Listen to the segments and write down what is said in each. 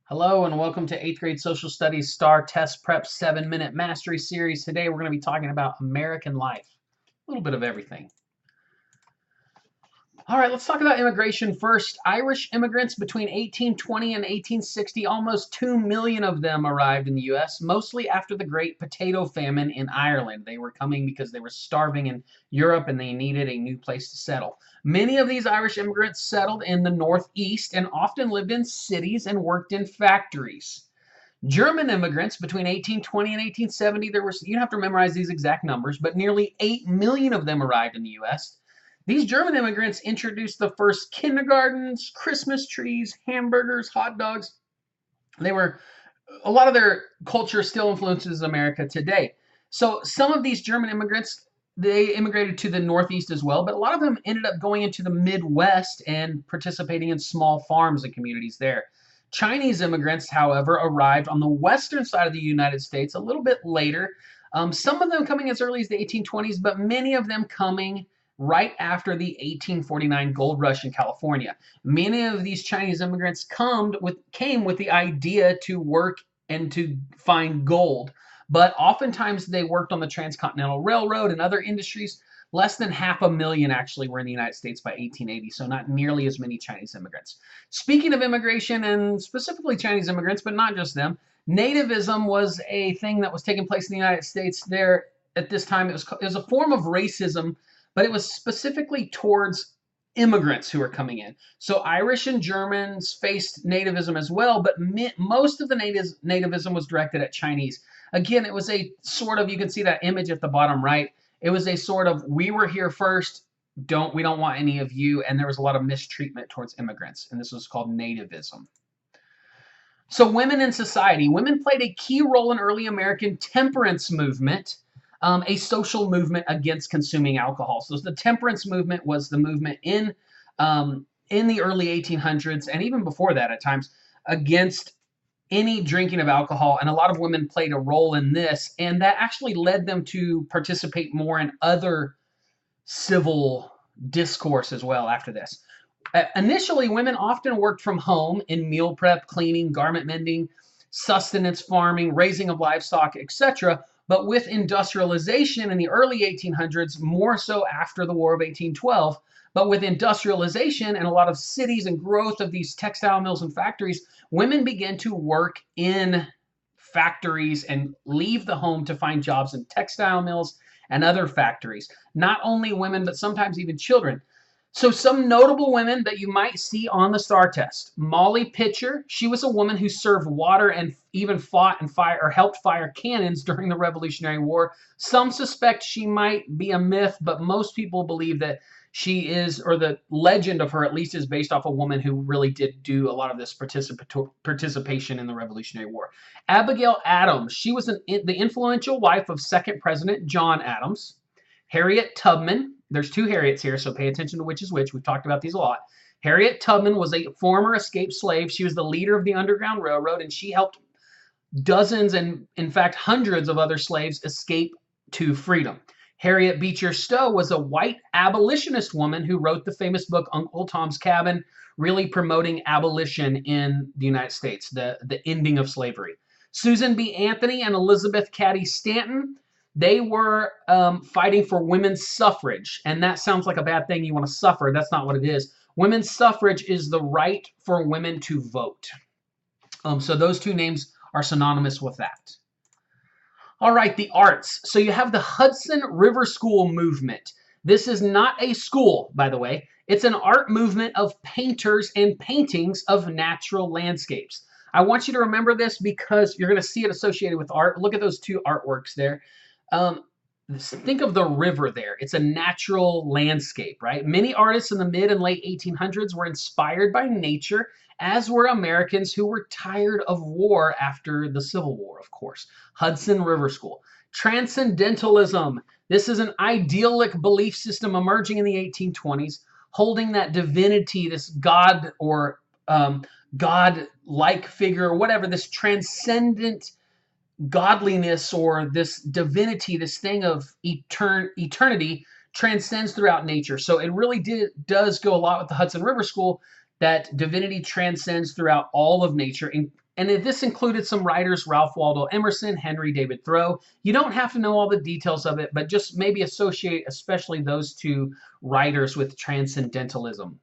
Hello and welcome to 8th grade social studies STAR Test Prep 7-Minute Mastery Series. Today we're going to be talking about American life, a little bit of everything. All right, let's talk about immigration first. Irish immigrants between 1820 and 1860, almost 2 million of them arrived in the U.S., mostly after the Great Potato Famine in Ireland. They were coming because they were starving in Europe and they needed a new place to settle. Many of these Irish immigrants settled in the Northeast and often lived in cities and worked in factories. German immigrants between 1820 and 1870, you don't have to memorize these exact numbers, but nearly 8 million of them arrived in the U.S. These German immigrants introduced the first kindergartens, Christmas trees, hamburgers, hot dogs. A lot of their culture still influences America today. So some of these German immigrants, they immigrated to the Northeast as well, but a lot of them ended up going into the Midwest and participating in small farms and communities there. Chinese immigrants, however, arrived on the western side of the United States a little bit later. Some of them coming as early as the 1820s, but many of them coming right after the 1849 gold rush in California. Many of these Chinese immigrants came with the idea to work and to find gold, but oftentimes they worked on the Transcontinental Railroad and other industries. Less than 500,000 actually were in the United States by 1880, so not nearly as many Chinese immigrants. Speaking of immigration, and specifically Chinese immigrants, but not just them, Nativism was a thing that was taking place in the United States there at this time. It was a form of racism, but it was specifically towards immigrants who were coming in. So Irish and Germans faced nativism as well, but most of the nativism was directed at Chinese. Again, it was a sort of, you can see that image at the bottom right. It was a sort of, we were here first, we don't want any of you, and there was a lot of mistreatment towards immigrants, and this was called nativism. So women in society. Women played a key role in early American temperance movement, a social movement against consuming alcohol. So the temperance movement was the movement in the early 1800s, and even before that at times, against any drinking of alcohol, and a lot of women played a role in this, and that actually led them to participate more in other civil discourse as well after this. Initially, women often worked from home in meal prep, cleaning, garment mending, sustenance farming, raising of livestock, etc. But with industrialization in the early 1800s, more so after the War of 1812, but with industrialization and a lot of cities and growth of these textile mills and factories, women began to work in factories and leave the home to find jobs in textile mills and other factories. Not only women, but sometimes even children. So some notable women that you might see on the STAR test. Molly Pitcher, she was a woman who served water and even fought and helped fire cannons during the Revolutionary War. Some suspect she might be a myth, but most people believe that she is, or the legend of her at least, is based off a woman who really did do a lot of this participation in the Revolutionary War. Abigail Adams, she was the influential wife of second President John Adams. Harriet Tubman, there's two Harriets here, so pay attention to which is which. We've talked about these a lot. Harriet Tubman was a former escaped slave. She was the leader of the Underground Railroad, and she helped dozens and, in fact, hundreds of other slaves escape to freedom. Harriet Beecher Stowe was a white abolitionist woman who wrote the famous book Uncle Tom's Cabin, really promoting abolition in the United States, the ending of slavery. Susan B. Anthony and Elizabeth Cady Stanton, they were fighting for women's suffrage, and that sounds like a bad thing. You want to suffer. That's not what it is. Women's suffrage is the right for women to vote. So those two names are synonymous with that. All right, the arts. So you have the Hudson River School movement. This is not a school, by the way. It's an art movement of painters and paintings of natural landscapes. I want you to remember this because you're going to see it associated with art. Look at those two artworks there. Think of the river there. It's a natural landscape, right? Many artists in the mid and late 1800s were inspired by nature, as were Americans who were tired of war after the Civil War, of course. Hudson River School. Transcendentalism. This is an idyllic belief system emerging in the 1820s, holding that divinity, this God or God-like figure, or whatever, this transcendent godliness or this divinity, this thing of eternity, transcends throughout nature. So it really does go a lot with the Hudson River School, that divinity transcends throughout all of nature, And this included some writers, Ralph Waldo Emerson, Henry David Thoreau. You don't have to know all the details of it, but just maybe associate especially those two writers with transcendentalism.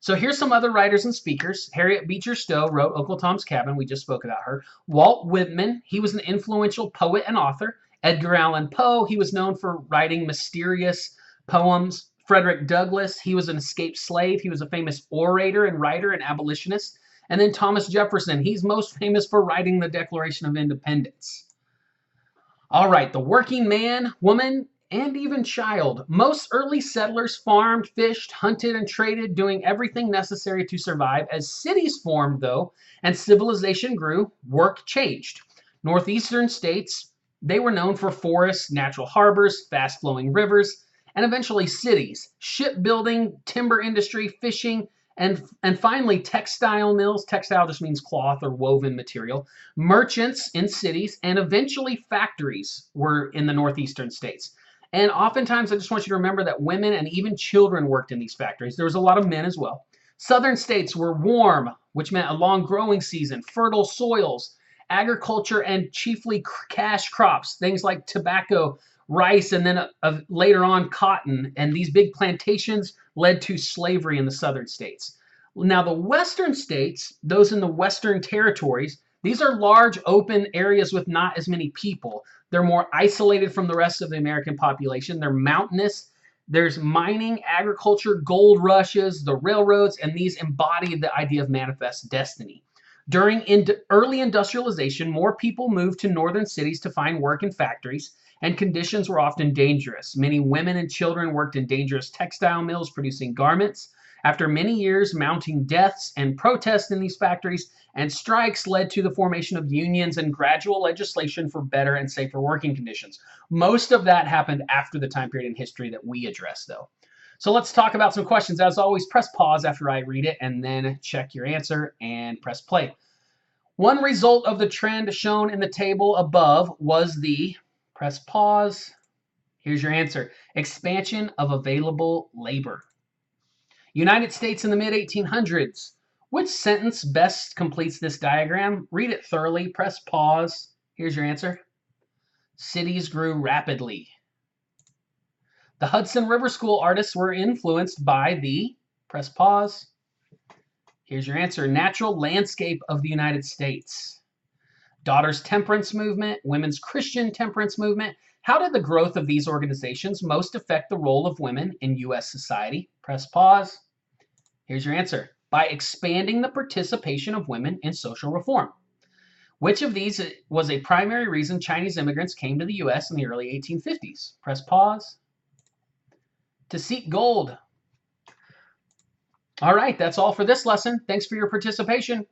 So here's some other writers and speakers. Harriet Beecher Stowe wrote Uncle Tom's Cabin. We just spoke about her. Walt Whitman, he was an influential poet and author. Edgar Allan Poe, he was known for writing mysterious poems. Frederick Douglass, he was an escaped slave. He was a famous orator and writer and abolitionist. And then Thomas Jefferson, he's most famous for writing the Declaration of Independence. All right, the working man, woman, and even child. Most early settlers farmed, fished, hunted, and traded, doing everything necessary to survive. As cities formed, though, and civilization grew, work changed. Northeastern states, they were known for forests, natural harbors, fast-flowing rivers, and eventually cities. Shipbuilding, timber industry, fishing, and finally, textile mills. Textile just means cloth or woven material. Merchants in cities, and eventually factories were in the northeastern states. And oftentimes, I just want you to remember that women and even children worked in these factories. There was a lot of men as well. Southern states were warm, which meant a long growing season, fertile soils, agriculture, and chiefly cash crops, things like tobacco, rice, and then later on cotton. And these big plantations led to slavery in the southern states. Now, the western states, those in the western territories, these are large open areas with not as many people. They're more isolated from the rest of the American population. They're mountainous. There's mining, agriculture, gold rushes, the railroads, and these embodied the idea of manifest destiny. During early industrialization, more people moved to northern cities to find work in factories, and conditions were often dangerous. Many women and children worked in dangerous textile mills producing garments. After many years, mounting deaths and protests in these factories and strikes led to the formation of unions and gradual legislation for better and safer working conditions. Most of that happened after the time period in history that we address, though. So let's talk about some questions. As always, press pause after I read it and then check your answer and press play. One result of the trend shown in the table above was the, press pause, here's your answer, expansion of available labor. United States in the mid-1800s. Which sentence best completes this diagram? Read it thoroughly, press pause. Here's your answer. Cities grew rapidly. The Hudson River School artists were influenced by the, press pause. Here's your answer, natural landscape of the United States. Daughters' Temperance Movement, Women's Christian Temperance Movement. How did the growth of these organizations most affect the role of women in U.S. society? Press pause. Here's your answer. By expanding the participation of women in social reform. Which of these was a primary reason Chinese immigrants came to the U.S. in the early 1850s? Press pause. To seek gold. All right, that's all for this lesson. Thanks for your participation.